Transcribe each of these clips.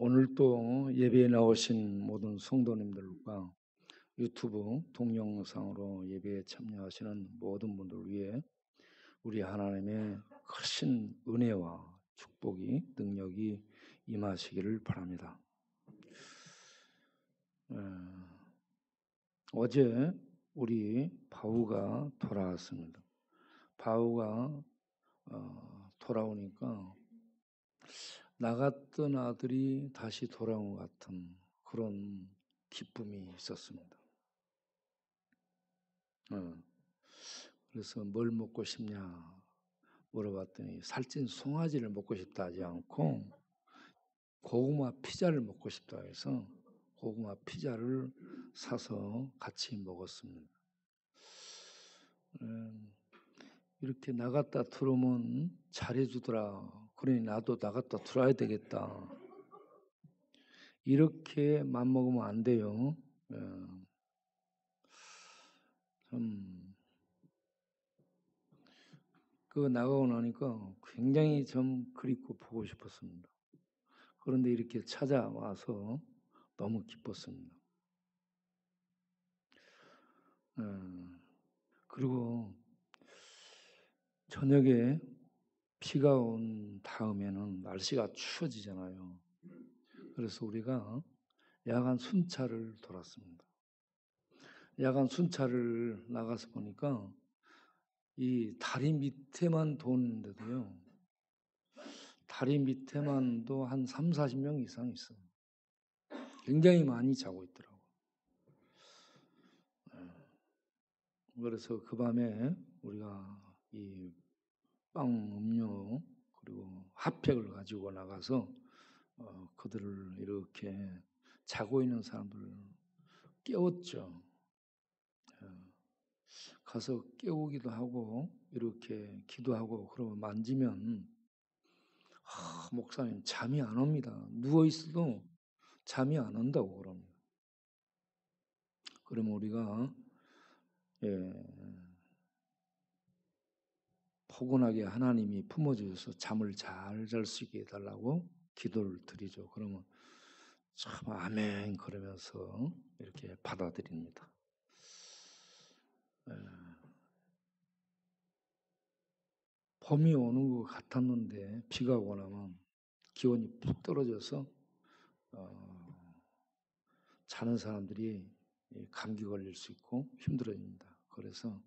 오늘 또 예배에 나오신 모든 성도님들과 유튜브 동영상으로 예배에 참여하시는 모든 분들 위해 우리 하나님의 크신 은혜와 축복이 능력이 임하시기를 바랍니다. 어제 우리 바우가 돌아왔습니다. 바우가 돌아오니까 나갔던 아들이 다시 돌아온 것 같은 그런 기쁨이 있었습니다. 그래서 뭘 먹고 싶냐 물어봤더니 살찐 송아지를 먹고 싶다 하지 않고 고구마 피자를 먹고 싶다 해서 고구마 피자를 사서 같이 먹었습니다. 이렇게 나갔다 들어오면 잘해주더라. 그러니 나도 나갔다 들어와야 되겠다. 이렇게 맘먹으면 안 돼요. 그 나가고 나니까 굉장히 좀 그립고 보고 싶었습니다. 그런데 이렇게 찾아와서 너무 기뻤습니다. 그리고 저녁에 비가 온 다음에는 날씨가 추워지잖아요. 그래서 우리가 야간 순찰을 돌았습니다. 야간 순찰을 나가서 보니까 이 다리 밑에만 도는데도요. 다리 밑에만도 한 30-40명 이상 있어요. 굉장히 많이 자고 있더라고요. 그래서 그 밤에 우리가 이 빵, 음료 그리고 핫팩을 가지고 나가서 그들을 이렇게 자고 있는 사람들을 깨웠죠. 가서 깨우기도 하고 이렇게 기도하고 그러고 만지면 목사님 잠이 안 옵니다. 누워 있어도 잠이 안 온다고 그럽니다. 그러면 우리가 포근하게 하나님이 품어주셔서 잠을 잘 잘 수 있게 해달라고 기도를 드리죠. 그러면 참 아멘 그러면서 이렇게 받아들입니다. 봄이 오는 것 같았는데 비가 오고 나면 기온이 푹 떨어져서 자는 사람들이 감기 걸릴 수 있고 힘들어집니다. 그래서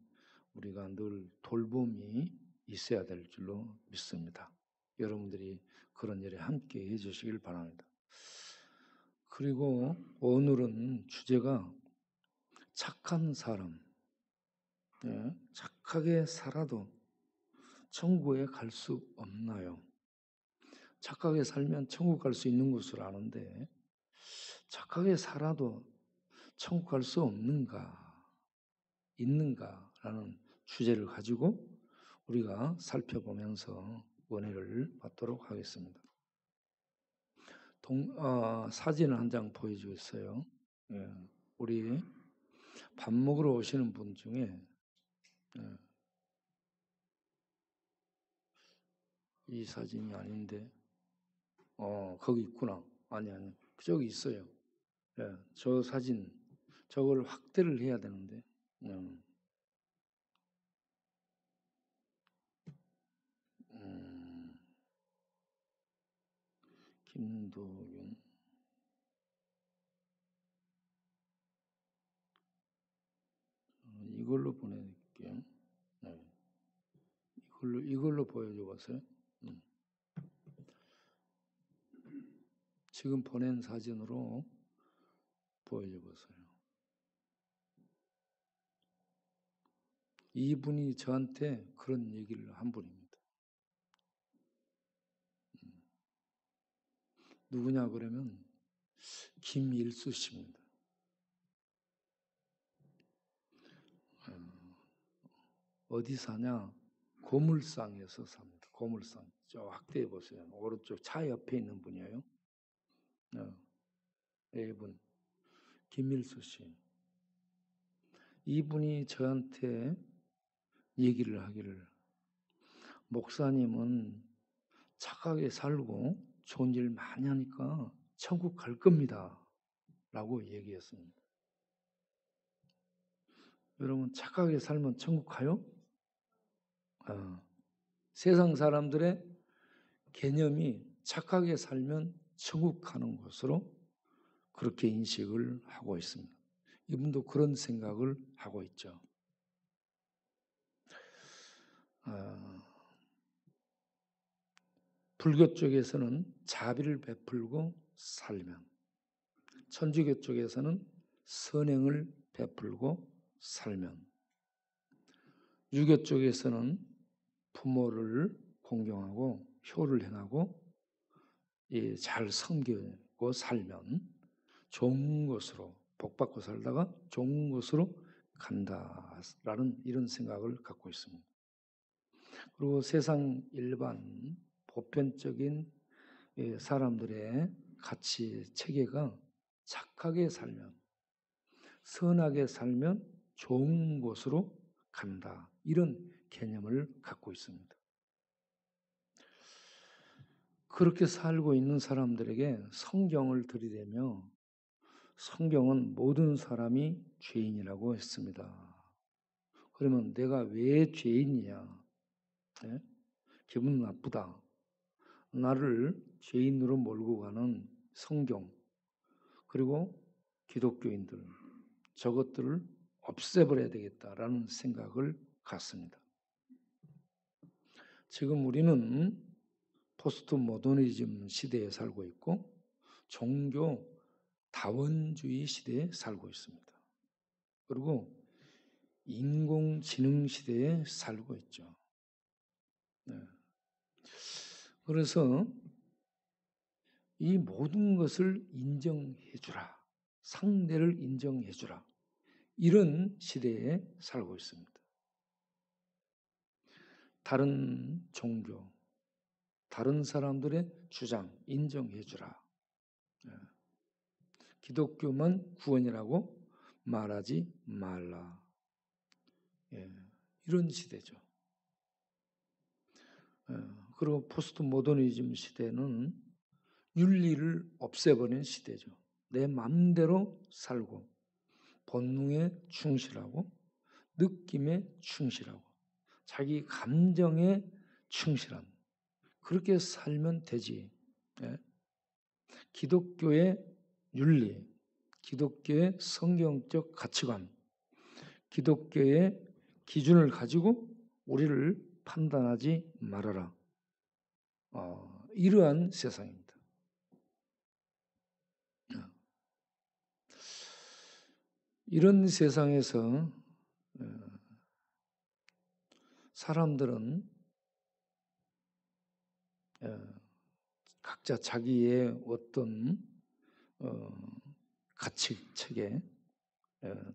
우리가 늘 돌봄이 있어야 될 줄로 믿습니다. 여러분들이 그런 일에 함께 해주시길 바랍니다. 그리고 오늘은 주제가 착한 사람, 착하게 살아도 천국에 갈 수 없나요? 착하게 살면 천국 갈 수 있는 것을 아는데 착하게 살아도 천국 갈 수 없는가, 있는가라는 주제를 가지고 우리가 살펴보면서 은혜를 받도록 하겠습니다. 사진을 한 장 보여주겠어요. 우리 밥 먹으러 오시는 분 중에 이 사진이 아닌데 거기 있구나. 아니 저기 있어요. 저 사진 저걸 확대를 해야 되는데 김도윤 이걸로 보내드릴게요. 이걸로 보여줘 보세요. 지금 보낸 사진으로 보여줘 보세요. 이분이 저한테 그런 얘기를 한 분입니다. 누구냐 그러면 김일수 씨입니다. 어디 사냐? 고물상에서 삽니다. 고물상. 저 확대해 보세요. 오른쪽 차 옆에 있는 분이에요. 이분 김일수 씨. 이분이 저한테 얘기를 하기를 목사님은 착하게 살고 좋은 일 많이 하니까 천국 갈 겁니다. 라고 얘기했습니다. 여러분, 착하게 살면 천국 가요? 세상 사람들의 개념이 착하게 살면 천국 가는 것으로 그렇게 인식을 하고 있습니다. 이분도 그런 생각을 하고 있죠. 불교 쪽에서는 자비를 베풀고 살면, 천주교 쪽에서는 선행을 베풀고 살면, 유교 쪽에서는 부모를 공경하고 효를 행하고 잘 섬기고 살면 좋은 것으로, 복받고 살다가 좋은 것으로 간다라는 이런 생각을 갖고 있습니다. 그리고 세상 일반 보편적인 사람들의 가치 체계가 착하게 살면, 선하게 살면 좋은 곳으로 간다, 이런 개념을 갖고 있습니다. 그렇게 살고 있는 사람들에게 성경을 들이대며 성경은 모든 사람이 죄인이라고 했습니다. 그러면 내가 왜 죄인이냐? 네? 기분 나쁘다. 나를 죄인으로 몰고 가는 성경, 그리고 기독교인들, 저것들을 없애버려야 되겠다라는 생각을 갖습니다. 지금 우리는 포스트 모더니즘 시대에 살고 있고 종교 다원주의 시대에 살고 있습니다. 그리고 인공지능 시대에 살고 있죠. 네. 그래서 이 모든 것을 인정해주라. 상대를 인정해주라. 이런 시대에 살고 있습니다. 다른 종교, 다른 사람들의 주장 인정해주라. 기독교만 구원이라고 말하지 말라. 이런 시대죠. 그리고 포스트 모더니즘 시대는 윤리를 없애버린 시대죠. 내 마음대로 살고 본능에 충실하고 느낌에 충실하고 자기 감정에 충실한, 그렇게 살면 되지. 기독교의 윤리, 기독교의 성경적 가치관, 기독교의 기준을 가지고 우리를 판단하지 말아라. 이러한 세상입니다. 이런 세상에서 사람들은 각자 자기의 어떤 가치체계,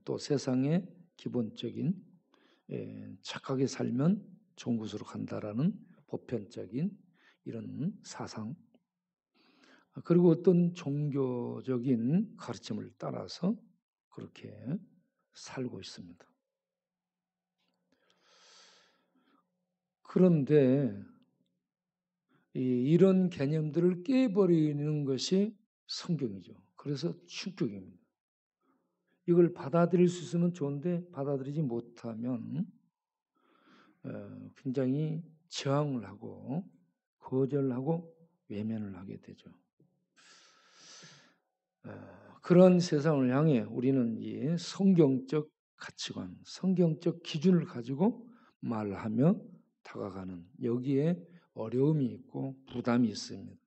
또 세상의 기본적인 착하게 살면 좋은 곳으로 간다라는 보편적인 이런 사상, 그리고 어떤 종교적인 가르침을 따라서 그렇게 살고 있습니다. 그런데 이런 개념들을 깨버리는 것이 성경이죠. 그래서 충격입니다. 이걸 받아들일 수 있으면 좋은데 받아들이지 못하면 굉장히 저항을 하고 거절하고 외면을 하게 되죠. 그런 세상을 향해 우리는 이 성경적 가치관, 성경적 기준을 가지고 말하며 다가가는, 여기에 어려움이 있고 부담이 있습니다.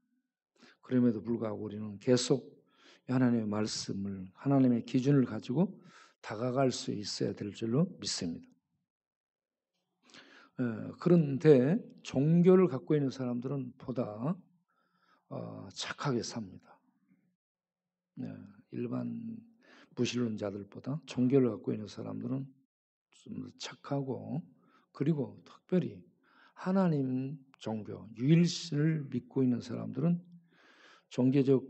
그럼에도 불구하고 우리는 계속 하나님의 말씀을, 하나님의 기준을 가지고 다가갈 수 있어야 될 줄로 믿습니다. 그런데 종교를 갖고 있는 사람들은 보다 착하게 삽니다. 일반 무신론자들보다 종교를 갖고 있는 사람들은 좀 착하고, 그리고 특별히 하나님 종교, 유일신을 믿고 있는 사람들은 종교적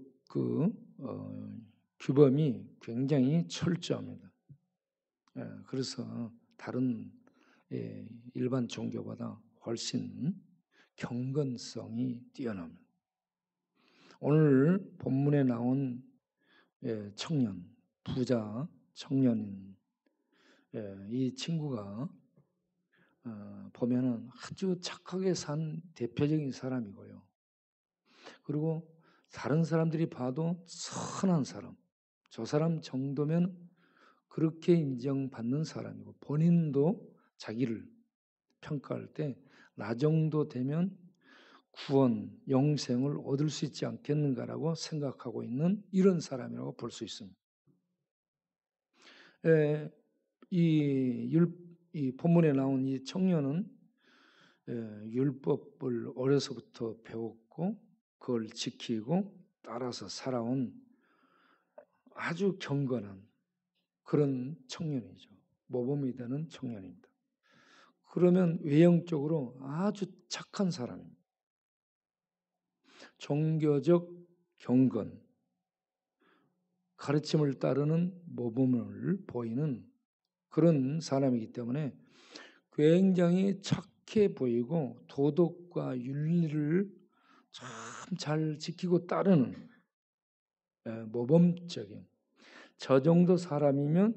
규범이 굉장히 철저합니다. 그래서 다른 일반 종교보다 훨씬 경건성이 뛰어납니다. 오늘 본문에 나온 청년, 부자 청년인 이 친구가 보면은 아주 착하게 산 대표적인 사람이고요. 그리고 다른 사람들이 봐도 선한 사람, 저 사람 정도면 그렇게 인정받는 사람이고, 본인도 자기를 평가할 때 나 정도 되면 구원, 영생을 얻을 수 있지 않겠는가라고 생각하고 있는 이런 사람이라고 볼 수 있습니다. 이 본문에 나온 이 청년은 율법을 어려서부터 배웠고 그걸 지키고 따라서 살아온 아주 경건한 그런 청년이죠. 모범이 되는 청년입니다. 그러면 외형적으로 아주 착한 사람입니다. 종교적 경건, 가르침을 따르는 모범을 보이는 그런 사람이기 때문에 굉장히 착해 보이고 도덕과 윤리를 참 잘 지키고 따르는 모범적인, 저 정도 사람이면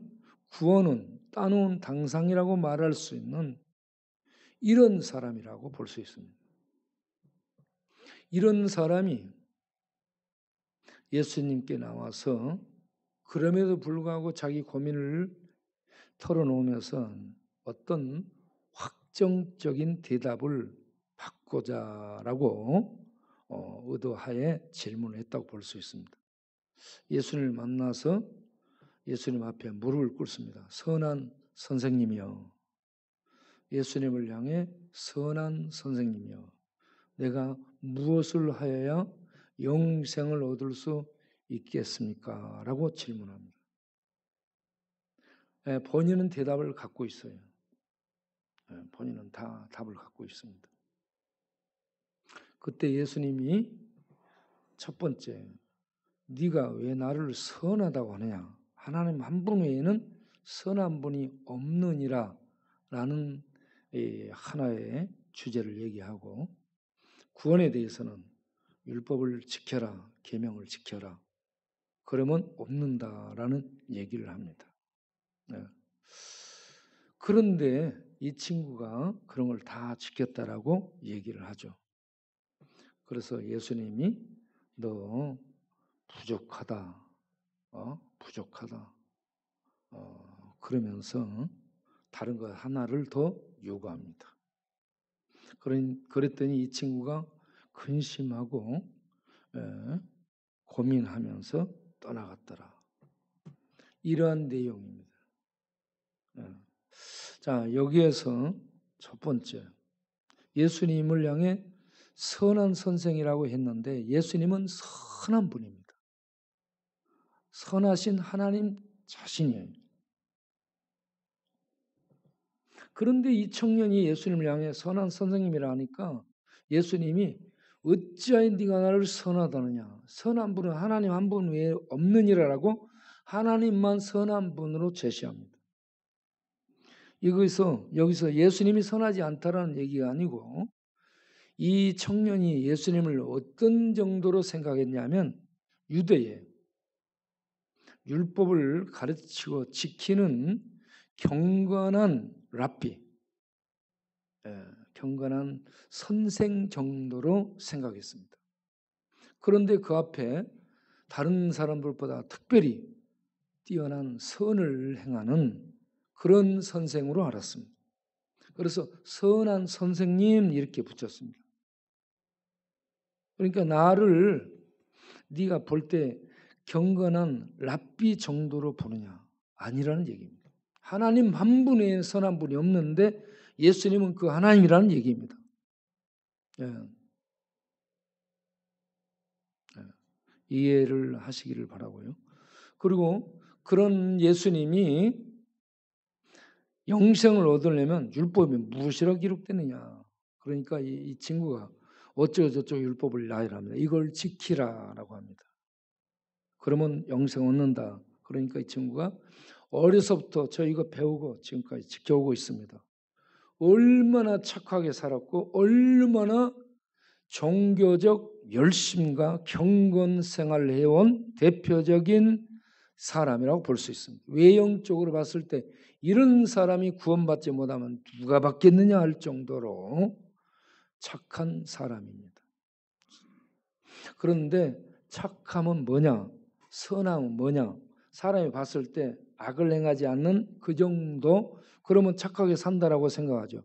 구원은 따놓은 당상이라고 말할 수 있는 이런 사람이라고 볼 수 있습니다. 이런 사람이 예수님께 나와서 그럼에도 불구하고 자기 고민을 털어놓으면서 어떤 확정적인 대답을 받고자라고 의도하에 질문을 했다고 볼 수 있습니다. 예수님을 만나서 예수님 앞에 무릎을 꿇습니다. 선한 선생님이여, 예수님을 향해 선한 선생님이여, 내가 무엇을 하여야 영생을 얻을 수 있겠습니까? 라고 질문합니다. 본인은 대답을 갖고 있어요. 본인은 다 답을 갖고 있습니다. 그때 예수님이 첫 번째, 네가 왜 나를 선하다고 하느냐? 하나님 한 분 외에는 선한 분이 없느니라 라는 하나의 주제를 얘기하고, 구원에 대해서는 율법을 지켜라, 계명을 지켜라, 그러면 없는다라는 얘기를 합니다. 그런데 이 친구가 그런 걸 다 지켰다라고 얘기를 하죠. 그래서 예수님이 너 부족하다, 부족하다, 그러면서 다른 것 하나를 더 요구합니다. 그랬더니 이 친구가 근심하고 고민하면서 떠나갔더라. 이러한 내용입니다. 자, 여기에서 첫 번째, 예수님을 향해 선한 선생이라고 했는데 예수님은 선한 분입니다. 선하신 하나님 자신이에요. 그런데 이 청년이 예수님을 향해 선한 선생님이라 하니까 예수님이 어찌하여 네가 나를 선하다느냐, 선한 분은 하나님 한 분 외에 없느니라라고 하나님만 선한 분으로 제시합니다. 여기서 예수님이 선하지 않다라는 얘기가 아니고, 이 청년이 예수님을 어떤 정도로 생각했냐면 유대의 율법을 가르치고 지키는 경건한 랍비, 경건한 선생 정도로 생각했습니다. 그런데 그 앞에 다른 사람들보다 특별히 뛰어난 선을 행하는 그런 선생으로 알았습니다. 그래서 선한 선생님 이렇게 붙였습니다. 그러니까 나를 네가 볼 때 경건한 랍비 정도로 보느냐? 아니라는 얘기입니다. 하나님 한 분의 선한 분이 없는데 예수님은 그 하나님이라는 얘기입니다. 이해를 하시기를 바라고요. 그리고 그런 예수님이 영생을 얻으려면 율법이 무엇이라고 기록되느냐? 그러니까 이 친구가 어쩌고저쩌고 율법을 나열합니다. 이걸 지키라라고 합니다. 그러면 영생 얻는다. 그러니까 이 친구가 어려서부터 저 이거 배우고 지금까지 지켜오고 있습니다. 얼마나 착하게 살았고 얼마나 종교적 열심과 경건 생활을 해온 대표적인 사람이라고 볼 수 있습니다. 외형적으로 봤을 때 이런 사람이 구원받지 못하면 누가 받겠느냐 할 정도로 착한 사람입니다. 그런데 착함은 뭐냐? 선함은 뭐냐? 사람이 봤을 때 악을 행하지 않는 그 정도, 그러면 착하게 산다라고 생각하죠.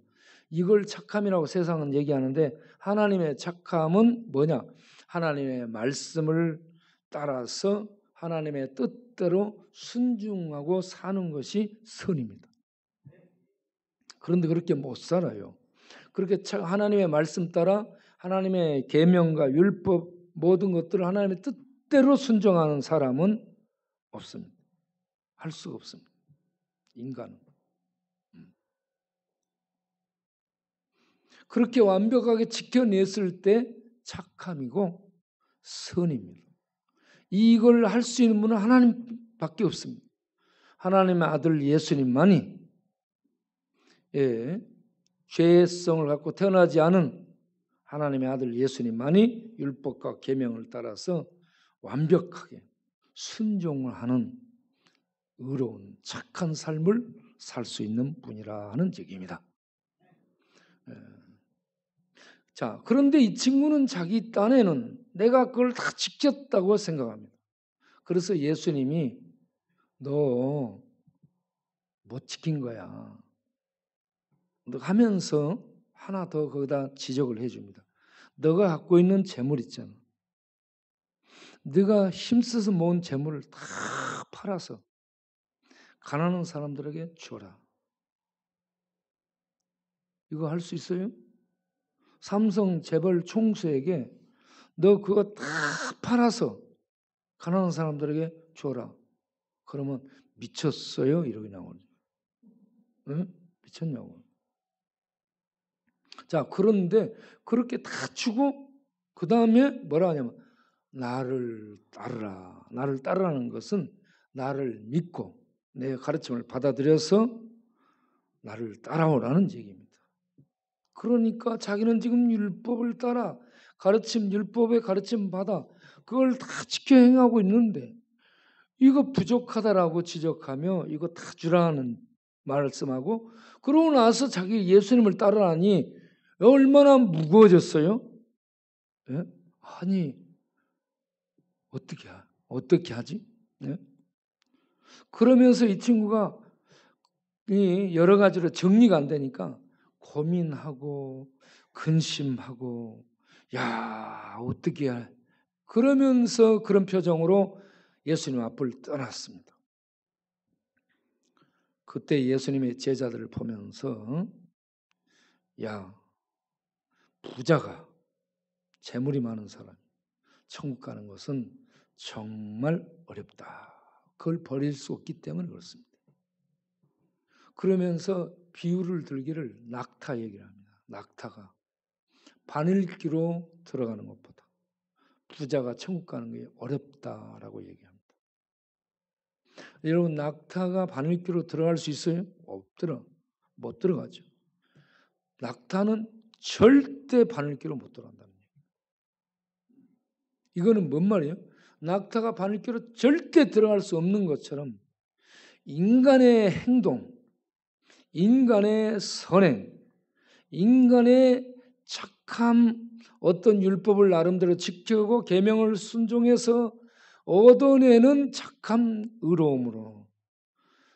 이걸 착함이라고 세상은 얘기하는데 하나님의 착함은 뭐냐? 하나님의 말씀을 따라서 하나님의 뜻대로 순종하고 사는 것이 선입니다. 그런데 그렇게 못 살아요. 그렇게 하나님의 말씀 따라 하나님의 계명과 율법 모든 것들을 하나님의 뜻대로 순종하는 사람은 없습니다. 할 수가 없습니다. 인간은. 그렇게 완벽하게 지켜냈을 때 착함이고 선입니다. 이걸 할 수 있는 분은 하나님밖에 없습니다. 하나님의 아들 예수님만이 죄성을 갖고 태어나지 않은 하나님의 아들 예수님만이 율법과 계명을 따라서 완벽하게 순종을 하는 의로운 착한 삶을 살 수 있는 분이라 하는 얘기입니다. 자, 그런데 이 친구는 자기 딴에는 내가 그걸 다 지켰다고 생각합니다. 그래서 예수님이 너 못 지킨 거야 하면서 하나 더 거기다 지적을 해줍니다. 너가 갖고 있는 재물 있잖아. 네가 힘써서 모은 재물을 다 팔아서 가난한 사람들에게 줘라. 이거 할 수 있어요? 삼성 재벌 총수에게 너 그거 다 팔아서 가난한 사람들에게 줘라. 그러면 미쳤어요? 이러게 나오죠. 응? 미쳤냐고. 자, 그런데 그렇게 다 주고 그 다음에 뭐라 하냐면 나를 따르라. 나를 따르라는 것은 나를 믿고 내 가르침을 받아들여서 나를 따라오라는 얘기입니다. 그러니까 자기는 지금 율법을 따라 율법의 가르침 받아 그걸 다 지켜 행하고 있는데 이거 부족하다라고 지적하며 이거 다 주라는 말씀하고 그러고 나서 자기 예수님을 따르라니 얼마나 무거워졌어요? 예? 아니 어떻게 하지? 예? 그러면서 이 친구가 여러 가지로 정리가 안 되니까 고민하고 근심하고 야 어떻게 해? 그러면서 그런 표정으로 예수님 앞을 떠났습니다. 그때 예수님의 제자들을 보면서 야 부자가 재물이 많은 사람 천국 가는 것은 정말 어렵다. 그걸 버릴 수 없기 때문에 그렇습니다. 그러면서 비유를 들기를 낙타 얘기를 합니다. 낙타가 바늘기로 들어가는 것보다 부자가 천국 가는 게 어렵다라고 얘기합니다. 여러분 낙타가 바늘기로 들어갈 수 있어요? 못 들어가죠. 낙타는 절대 바늘기로 못 들어간다는 얘기예요. 이거는 뭔 말이에요? 낙타가 바늘기로 절대 들어갈 수 없는 것처럼 인간의 행동, 인간의 선행, 인간의 착함, 어떤 율법을 나름대로 지키고 계명을 순종해서 얻어내는 착함 의로움으로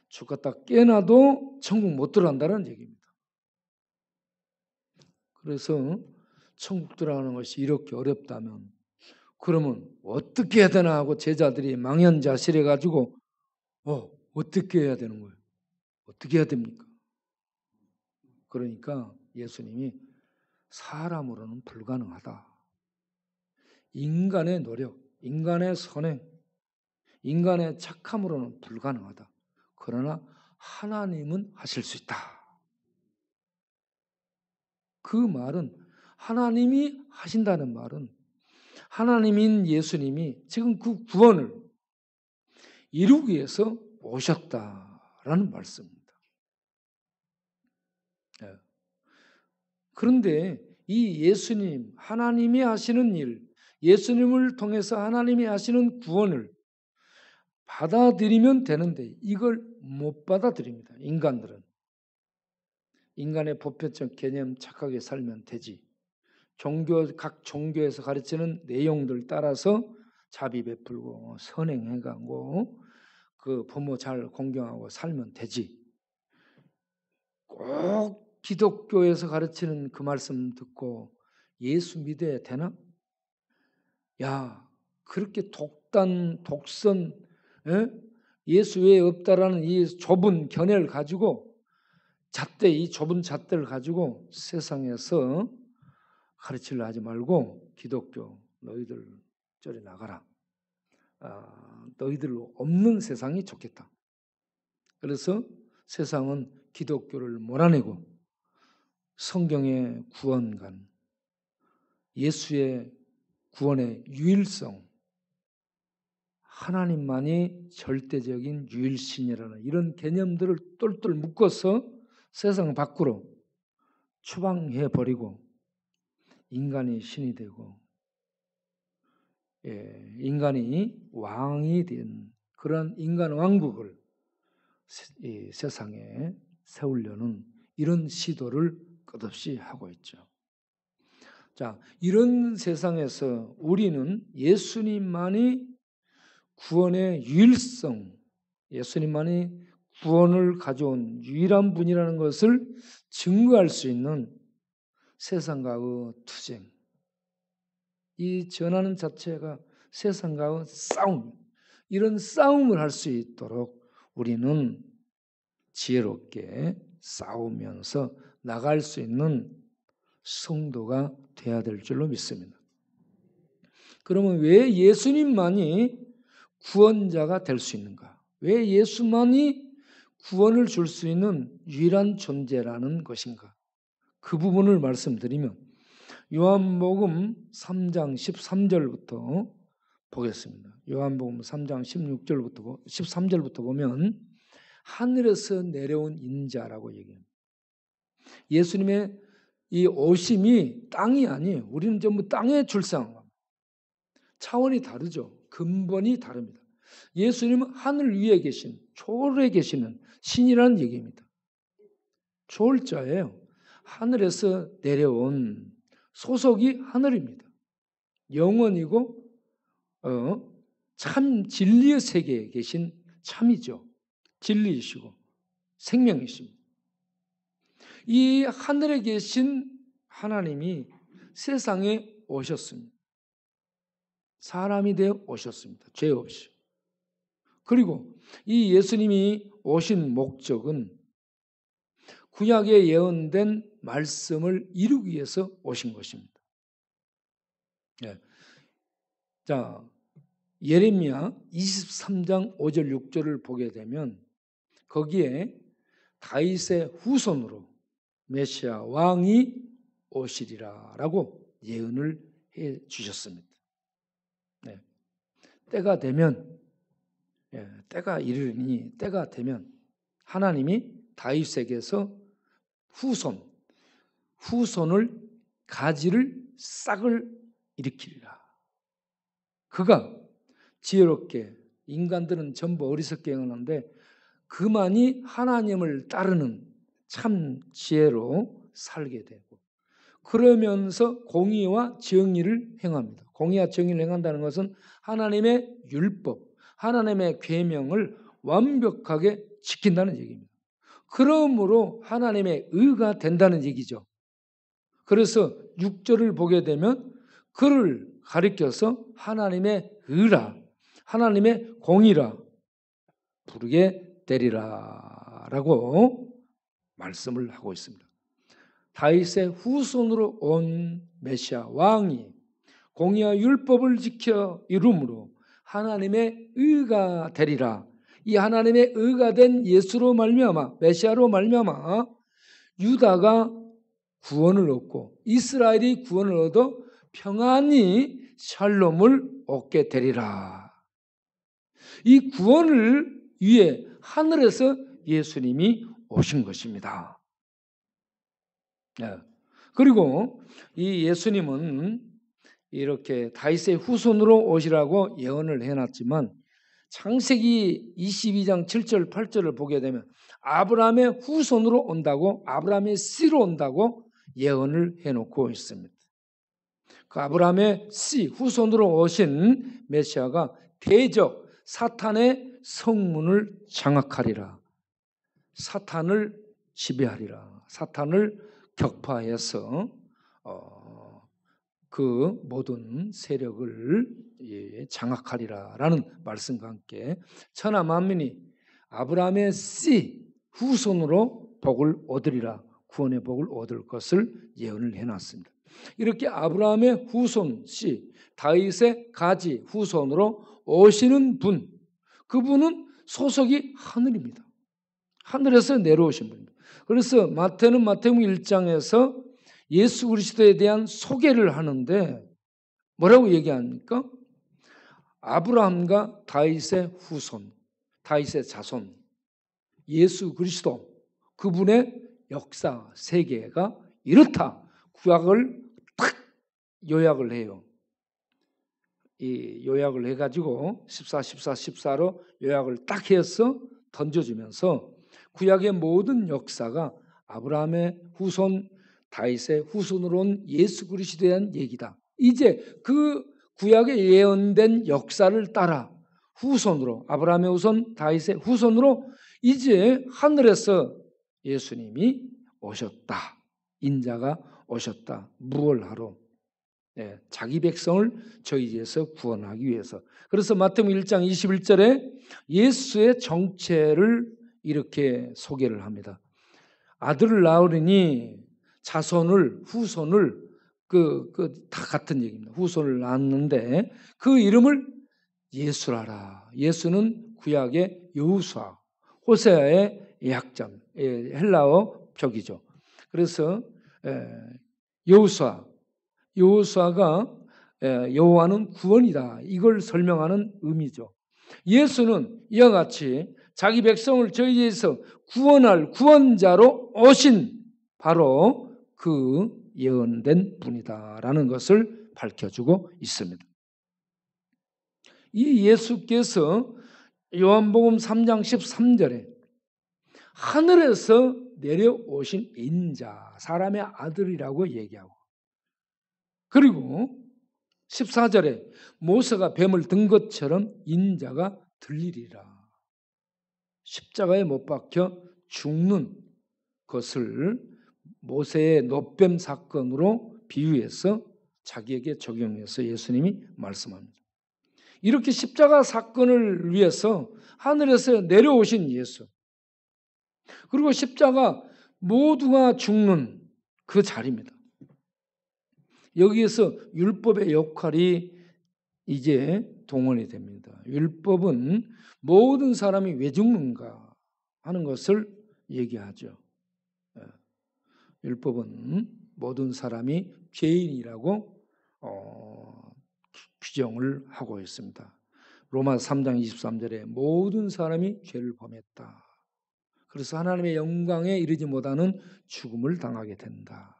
죽었다 깨나도 천국 못 들어간다는 얘기입니다. 그래서 천국 들어가는 것이 이렇게 어렵다면 그러면 어떻게 해야 되나 하고 제자들이 망연자실해 가지고 어떻게 해야 되는 거예요? 어떻게 해야 됩니까? 그러니까 예수님이 사람으로는 불가능하다. 인간의 노력, 인간의 선행, 인간의 착함으로는 불가능하다. 그러나 하나님은 하실 수 있다. 그 말은 하나님이 하신다는 말은 하나님인 예수님이 지금 그 구원을 이루기 위해서 오셨다라는 말씀입니다. 그런데 이 예수님, 하나님이 하시는 일, 예수님을 통해서 하나님이 하시는 구원을 받아들이면 되는데 이걸 못 받아들입니다. 인간들은. 인간의 보편적 개념 착하게 살면 되지. 각 종교에서 가르치는 내용들 따라서 자비 베풀고 선행해가고 그 부모 잘 공경하고 살면 되지. 꼭 기독교에서 가르치는 그 말씀 듣고 예수 믿어야 되나? 야, 그렇게 독선, 예수 외에 없다라는 이 좁은 견해를 가지고 이 좁은 잣대를 가지고 세상에서 가르치려 하지 말고 기독교 너희들 저리 나가라. 너희들 없는 세상이 좋겠다. 그래서 세상은 기독교를 몰아내고 성경의 구원관, 예수의 구원의 유일성, 하나님만이 절대적인 유일신이라는 이런 개념들을 똘똘 묶어서 세상 밖으로 추방해버리고 인간이 신이 되고 인간이 왕이 된 그런 인간 왕국을 세상에 세우려는 이런 시도를 끝없이 하고 있죠. 자, 이런 세상에서 우리는 예수님만이 구원의 유일성, 예수님만이 구원을 가져온 유일한 분이라는 것을 증거할 수 있는 세상과의 투쟁, 이 전하는 자체가 세상과의 싸움, 이런 싸움을 할 수 있도록 우리는 지혜롭게 싸우면서 나갈 수 있는 성도가 되어야 될 줄로 믿습니다. 그러면 왜 예수님만이 구원자가 될 수 있는가? 왜 예수만이 구원을 줄 수 있는 유일한 존재라는 것인가? 그 부분을 말씀드리면 요한복음 3장 13절부터 보겠습니다. 요한복음 3장 13절부터 보면 하늘에서 내려온 인자라고 얘기합니다. 예수님의 이 오심이 땅이 아니에요. 우리는 전부 땅에 출생한 겁니다. 차원이 다르죠. 근본이 다릅니다. 예수님은 하늘 위에 계신, 초월에 계시는 신이라는 얘기입니다. 초월자예요. 하늘에서 내려온 소속이 하늘입니다. 영원이고 참 진리의 세계에 계신 참이죠. 진리이시고 생명이십니다. 이 하늘에 계신 하나님이 세상에 오셨습니다. 사람이 되어 오셨습니다. 죄 없이. 그리고 이 예수님이 오신 목적은 구약에 예언된 말씀을 이루기 위해서 오신 것입니다. 네. 자, 예레미야 23장 5절 6절을 보게 되면 거기에 다윗의 후손으로 메시아 왕이 오시리라라고 예언을 해 주셨습니다. 네. 때가 되면 때가 이르니 때가 되면 하나님이 다윗에게서 후손을 가지를 싹을 일으키리라. 그가 지혜롭게 인간들은 전부 어리석게 행하는데 그만이 하나님을 따르는 참 지혜로 살게 되고 그러면서 공의와 정의를 행합니다. 공의와 정의를 행한다는 것은 하나님의 율법, 하나님의 계명을 완벽하게 지킨다는 얘기입니다. 그러므로 하나님의 의가 된다는 얘기죠. 그래서 6절을 보게 되면 그를 가리켜서 하나님의 의라, 하나님의 공의라 부르게 되리라 라고 말씀을 하고 있습니다. 다윗의 후손으로 온 메시아 왕이 공의와 율법을 지켜 이름으로 하나님의 의가 되리라. 이 하나님의 의가 된 예수로 말미암아 메시아로 말미암아 유다가 구원을 얻고 이스라엘이 구원을 얻어 평안히 샬롬을 얻게 되리라. 이 구원을 위해 하늘에서 예수님이 오신 것입니다. 그리고 이 예수님은 이렇게 다윗의 후손으로 오시라고 예언을 해놨지만 창세기 22장 7절 8절을 보게 되면 아브라함의 후손으로 온다고, 아브라함의 씨로 온다고 예언을 해놓고 있습니다. 그 아브라함의 씨, 후손으로 오신 메시아가 대적 사탄의 성문을 장악하리라, 사탄을 지배하리라, 사탄을 격파해서 그 모든 세력을 장악하리라라는 말씀과 함께 천하 만민이 아브라함의 씨 후손으로 복을 얻으리라, 구원의 복을 얻을 것을 예언을 해놨습니다. 이렇게 아브라함의 후손 씨, 다윗의 가지 후손으로 오시는 분, 그분은 소속이 하늘입니다. 하늘에서 내려오신 분입니다. 그래서 마태는 마태복음 1장에서 예수 그리스도에 대한 소개를 하는데 뭐라고 얘기합니까? 아브라함과 다윗의 후손, 다윗의 자손, 예수 그리스도, 그분의 역사 세계가 이렇다. 구약을 딱 요약을 해요. 이 요약을 해가지고 14, 14, 14로 요약을 딱 해서 던져주면서 구약의 모든 역사가 아브라함의 후손, 다윗의 후손으로 온 예수 그리스도에 대한 얘기다. 이제 그 구약에 예언된 역사를 따라 후손으로, 아브라함의 후손, 다윗의 후손으로 이제 하늘에서 예수님이 오셨다. 인자가 오셨다. 무엇을 하러? 자기 백성을 저희에서 구원하기 위해서. 그래서 마태복음 1장 21절에 예수의 정체를 이렇게 소개를 합니다. 아들을 낳으리니 자손을, 후손을, 다 같은 얘기입니다. 후손을 낳았는데 그 이름을 예수라라. 예수는 구약의 여호수아, 호세아의 약점, 헬라어 표기죠. 그래서 여호수아가 여호와는 구원이다. 이걸 설명하는 의미죠. 예수는 이와 같이 자기 백성을 저희에서 구원할 구원자로 오신 바로 그 예언된 분이다라는 것을 밝혀주고 있습니다. 이 예수께서 요한복음 3장 13절에 하늘에서 내려오신 인자, 사람의 아들이라고 얘기하고, 그리고 14절에 모세가 뱀을 든 것처럼 인자가 들리리라. 십자가에 못 박혀 죽는 것을 모세의 놋뱀 사건으로 비유해서 자기에게 적용해서 예수님이 말씀합니다. 이렇게 십자가 사건을 위해서 하늘에서 내려오신 예수, 그리고 십자가 모두가 죽는 그 자리입니다. 여기에서 율법의 역할이 이제 동원이 됩니다. 율법은 모든 사람이 왜 죽는가 하는 것을 얘기하죠. 율법은 모든 사람이 죄인이라고 규정을 하고 있습니다. 로마서 3장 23절에 모든 사람이 죄를 범했다. 그래서 하나님의 영광에 이르지 못하는 죽음을 당하게 된다.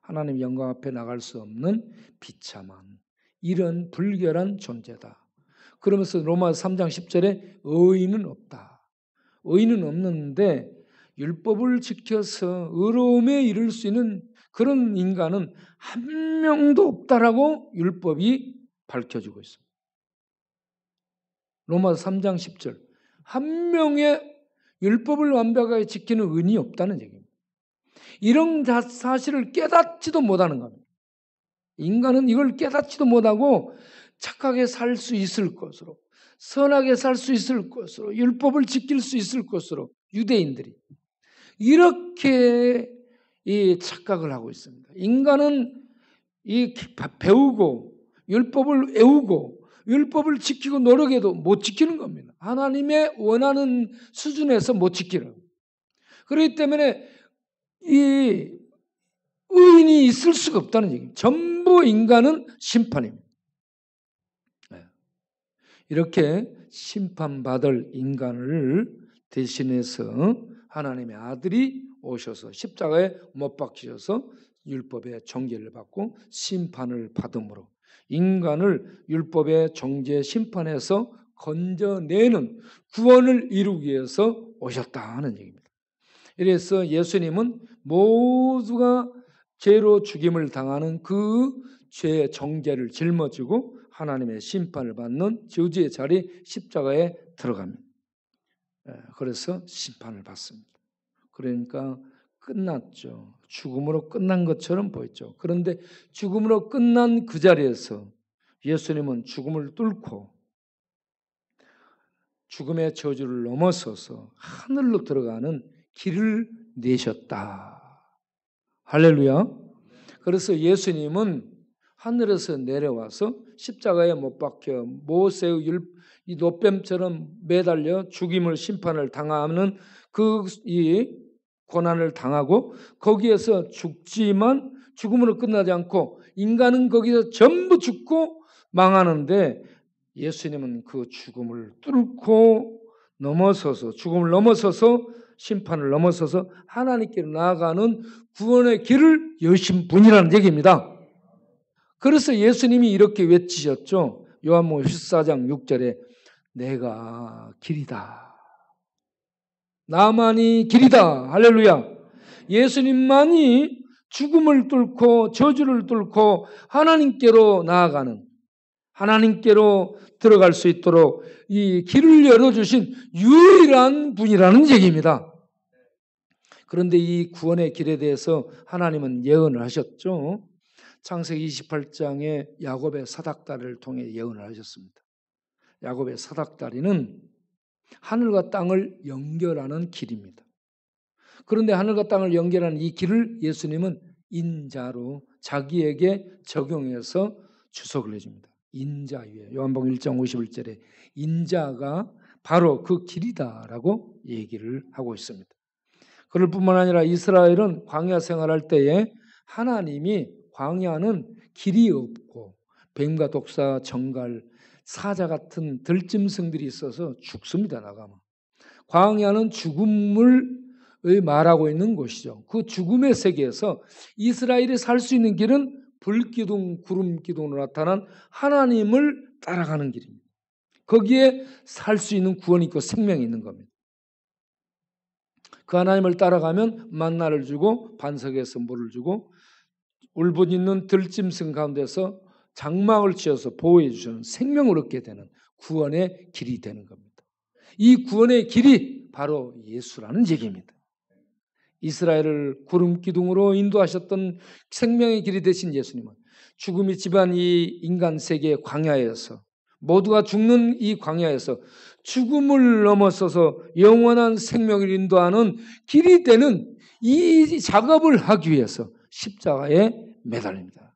하나님 영광 앞에 나갈 수 없는 비참한 이런 불결한 존재다. 그러면서 로마서 3장 10절에 의인은 없다. 의인은 없는데 율법을 지켜서 의로움에 이를 수 있는 그런 인간은 한 명도 없다라고 율법이 밝혀주고 있습니다. 로마서 3장 10절, 한 명의 율법을 완벽하게 지키는 의인이 없다는 얘기입니다. 이런 사실을 깨닫지도 못하는 겁니다. 인간은 이걸 깨닫지도 못하고 착하게 살 수 있을 것으로, 선하게 살 수 있을 것으로, 율법을 지킬 수 있을 것으로 유대인들이 이렇게 착각을 하고 있습니다. 인간은 배우고 율법을 외우고 율법을 지키고 노력해도 못 지키는 겁니다. 하나님의 원하는 수준에서 못 지키는. 그렇기 때문에 이 의인이 있을 수가 없다는 얘기입니다. 전부 인간은 심판입니다. 이렇게 심판받을 인간을 대신해서 하나님의 아들이 오셔서 십자가에 못 박히셔서 율법의 정죄를 받고 심판을 받음으로 인간을 율법의 정죄 심판에서 건져내는 구원을 이루기 위해서 오셨다 하는 얘기입니다. 이래서 예수님은 모두가 죄로 죽임을 당하는 그 죄의 정죄를 짊어지고 하나님의 심판을 받는 저주의 자리 십자가에 들어갑니다. 그래서 심판을 받습니다. 그러니까 끝났죠. 죽음으로 끝난 것처럼 보였죠. 그런데 죽음으로 끝난 그 자리에서 예수님은 죽음을 뚫고 죽음의 저주를 넘어서서 하늘로 들어가는 길을 내셨다. 할렐루야. 그래서 예수님은 하늘에서 내려와서 십자가에 못 박혀 모세의 이 노뱀처럼 매달려 죽임을 심판을 당하는 이 고난을 당하고 거기에서 죽지만 죽음으로 끝나지 않고 인간은 거기서 전부 죽고 망하는데 예수님은 그 죽음을 뚫고 넘어서서 죽음을 넘어서서 심판을 넘어서서 하나님께로 나아가는 구원의 길을 여신 분이라는 얘기입니다. 그래서 예수님이 이렇게 외치셨죠. 요한복음 14장 6절에 내가 길이다. 나만이 길이다. 할렐루야. 예수님만이 죽음을 뚫고 저주를 뚫고 하나님께로 나아가는 하나님께로 들어갈 수 있도록 이 길을 열어주신 유일한 분이라는 얘기입니다. 그런데 이 구원의 길에 대해서 하나님은 예언을 하셨죠. 창세기 28장에 야곱의 사닥다리를 통해 예언을 하셨습니다. 야곱의 사닥다리는 하늘과 땅을 연결하는 길입니다. 그런데 하늘과 땅을 연결하는 이 길을 예수님은 인자로 자기에게 적용해서 주석을 해줍니다. 인자 위에 요한복음 1장 51절에 인자가 바로 그 길이다라고 얘기를 하고 있습니다. 그럴 뿐만 아니라 이스라엘은 광야 생활할 때에 하나님이 광야는 길이 없고 뱀과 독사, 정갈, 사자 같은 들짐승들이 있어서 죽습니다. 나가면. 광야는 죽음을 말하고 있는 곳이죠. 그 죽음의 세계에서 이스라엘이 살 수 있는 길은 불기둥, 구름기둥으로 나타난 하나님을 따라가는 길입니다. 거기에 살 수 있는 구원이 있고 생명이 있는 겁니다. 그 하나님을 따라가면 만나를 주고 반석에서 물을 주고 울분 있는 들짐승 가운데서 장막을 지어서 보호해 주시는 생명을 얻게 되는 구원의 길이 되는 겁니다. 이 구원의 길이 바로 예수라는 얘기입니다. 이스라엘을 구름기둥으로 인도하셨던 생명의 길이 되신 예수님은 죽음이 지배한 이 인간 세계의 광야에서 모두가 죽는 이 광야에서 죽음을 넘어서서 영원한 생명을 인도하는 길이 되는 이 작업을 하기 위해서 십자가에 매달립니다.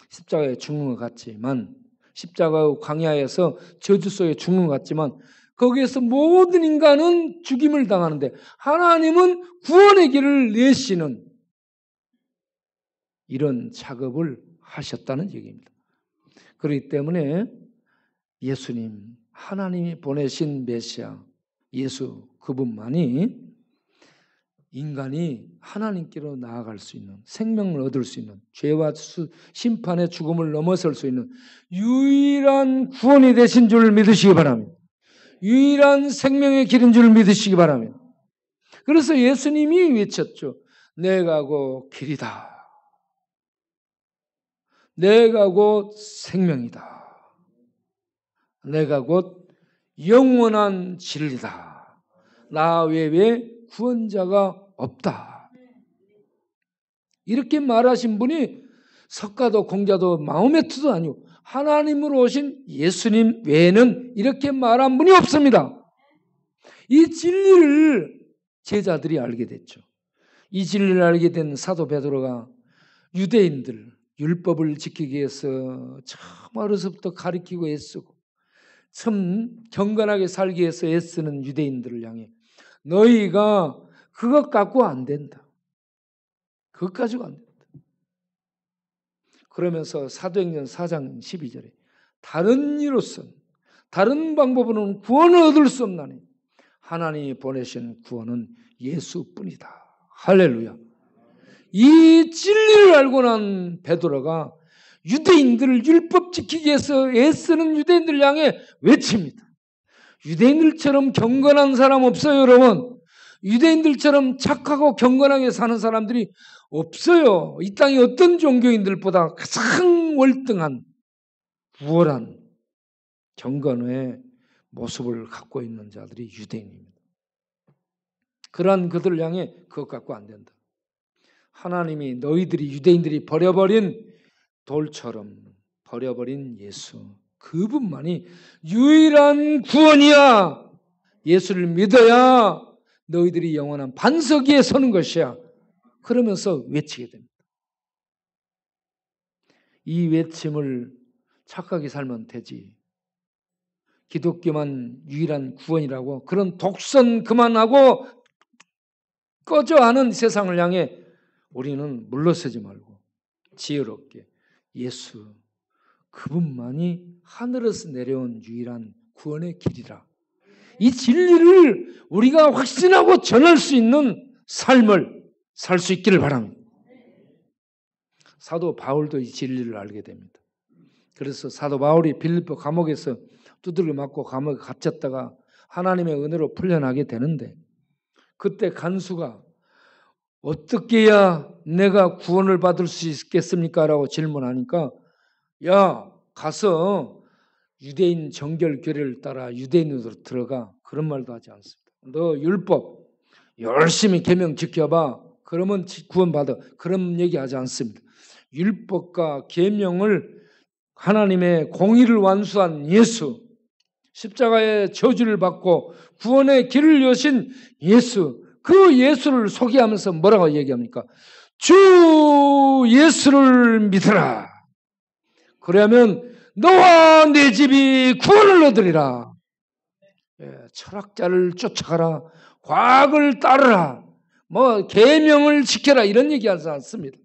십자가에 죽는 것 같지만 십자가 광야에서 저주 속에 죽는 것 같지만 거기에서 모든 인간은 죽임을 당하는데 하나님은 구원의 길을 내시는 이런 작업을 하셨다는 얘기입니다. 그렇기 때문에 예수님, 하나님이 보내신 메시아 예수 그분만이 인간이 하나님께로 나아갈 수 있는 생명을 얻을 수 있는 죄와 심판의 죽음을 넘어설 수 있는 유일한 구원이 되신 줄 믿으시기 바랍니다. 유일한 생명의 길인 줄 믿으시기 바랍니다. 그래서 예수님이 외쳤죠. 내가 곧 길이다. 내가 곧 생명이다. 내가 곧 영원한 진리다. 나 외에 구원자가 없다. 이렇게 말하신 분이 석가도 공자도 마호메트도 아니고 하나님으로 오신 예수님 외에는 이렇게 말한 분이 없습니다. 이 진리를 제자들이 알게 됐죠. 이 진리를 알게 된 사도 베드로가 유대인들 율법을 지키기 위해서 참 어려서부터 가르치고 애쓰고 참 경건하게 살기 위해서 애쓰는 유대인들을 향해 너희가 그것 갖고 안 된다. 그것 가지고 안 된다. 그러면서 사도행전 4장 12절에 다른 이로서는 다른 방법으로는 구원을 얻을 수 없나니 하나님이 보내신 구원은 예수뿐이다. 할렐루야. 이 진리를 알고 난 베드로가 유대인들을 율법 지키기 위해서 애쓰는 유대인들 향해 외칩니다. 유대인들처럼 경건한 사람 없어요, 여러분. 유대인들처럼 착하고 경건하게 사는 사람들이 없어요. 이 땅의 어떤 종교인들보다 가장 월등한 우월한 경건의 모습을 갖고 있는 자들이 유대인입니다. 그러한 그들을 향해 그것 갖고 안 된다. 하나님이 너희들이 유대인들이 버려버린 돌처럼 버려버린 예수, 그분만이 유일한 구원이야. 예수를 믿어야 너희들이 영원한 반석 위에 서는 것이야. 그러면서 외치게 됩니다. 이 외침을 착하게 살면 되지. 기독교만 유일한 구원이라고 그런 독선 그만하고 꺼져 하는 세상을 향해 우리는 물러서지 말고 지혜롭게 예수, 그분만이 하늘에서 내려온 유일한 구원의 길이라. 이 진리를 우리가 확신하고 전할 수 있는 삶을 살 수 있기를 바랍니다. 사도 바울도 이 진리를 알게 됩니다. 그래서 사도 바울이 빌립보 감옥에서 두들겨 맞고 감옥에 갇혔다가 하나님의 은혜로 풀려나게 되는데, 그때 간수가 어떻게 해야 내가 구원을 받을 수 있겠습니까? 라고 질문하니까, 야, 가서 유대인 정결교례를 따라 유대인으로 들어가. 그런 말도 하지 않습니다. 너 율법 열심히 계명 지켜봐. 그러면 구원받아. 그런 얘기하지 않습니다. 율법과 계명을 하나님의 공의를 완수한 예수, 십자가의 저주를 받고 구원의 길을 여신 예수, 그 예수를 소개하면서 뭐라고 얘기합니까? 주 예수를 믿으라. 그러면 너와 내 집이 구원을 얻으리라. 철학자를 쫓아가라. 과학을 따르라. 계명을 지켜라. 이런 얘기하지 않습니다.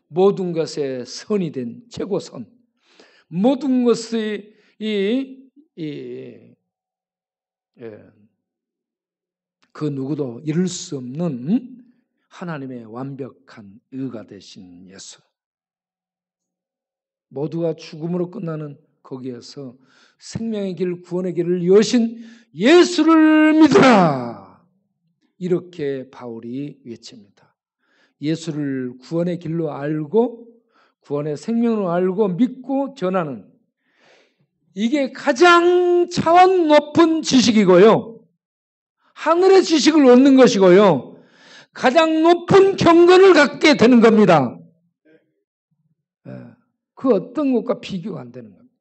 모든 것에 선이 된 최고선. 모든 것의 그 누구도 이룰 수 없는 하나님의 완벽한 의가 되신 예수. 모두가 죽음으로 끝나는 거기에서 생명의 길, 구원의 길을 여신 예수를 믿으라. 이렇게 바울이 외칩니다. 예수를 구원의 길로 알고 구원의 생명으로 알고 믿고 전하는, 이게 가장 차원 높은 지식이고요. 하늘의 지식을 얻는 것이고요. 가장 높은 경건을 갖게 되는 겁니다. 그 어떤 것과 비교가 안 되는 겁니다.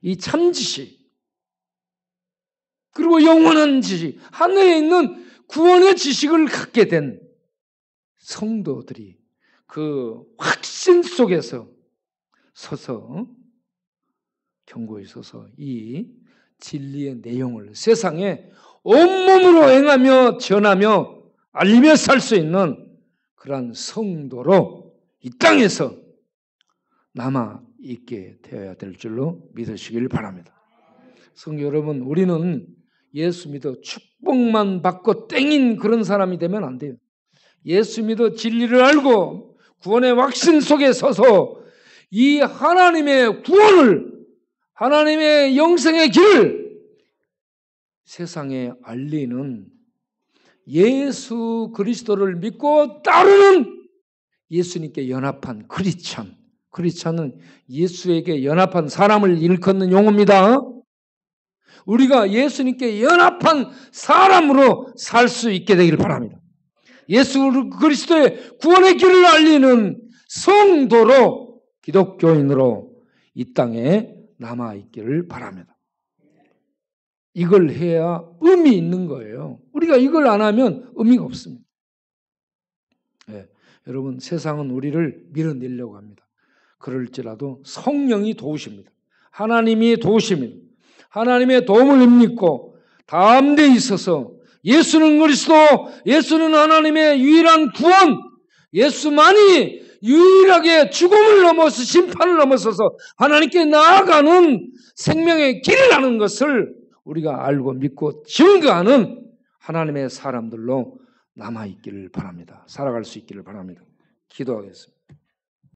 이 참지식, 그리고 영원한 지식, 하늘에 있는 구원의 지식을 갖게 된 성도들이 그 확신 속에서 서서 경고에 서서 이 진리의 내용을 세상에 온몸으로 행하며 전하며 알리며 살 수 있는 그러한 성도로 이 땅에서 남아 있게 되어야 될 줄로 믿으시길 바랍니다. 성도 여러분, 우리는 예수 믿어 축복만 받고 땡인 그런 사람이 되면 안 돼요. 예수 믿어 진리를 알고 구원의 확신 속에 서서 이 하나님의 구원을, 하나님의 영생의 길을 세상에 알리는, 예수 그리스도를 믿고 따르는 예수님께 연합한 크리스찬. 크리스찬은 예수에게 연합한 사람을 일컫는 용어입니다. 우리가 예수님께 연합한 사람으로 살 수 있게 되기를 바랍니다. 예수 그리스도의 구원의 길을 알리는 성도로, 기독교인으로 이 땅에 남아있기를 바랍니다. 이걸 해야 의미 있는 거예요. 우리가 이걸 안 하면 의미가 없습니다. 여러분, 세상은 우리를 밀어내려고 합니다. 그럴지라도 성령이 도우십니다. 하나님이 도우십니다. 하나님의 도움을 믿고 담대히 있어서 예수는 그리스도, 예수는 하나님의 유일한 구원, 예수만이 유일하게 죽음을 넘어서 심판을 넘어서서 하나님께 나아가는 생명의 길이라는 것을 우리가 알고 믿고 증거하는 하나님의 사람들로 남아있기를 바랍니다. 살아갈 수 있기를 바랍니다. 기도하겠습니다.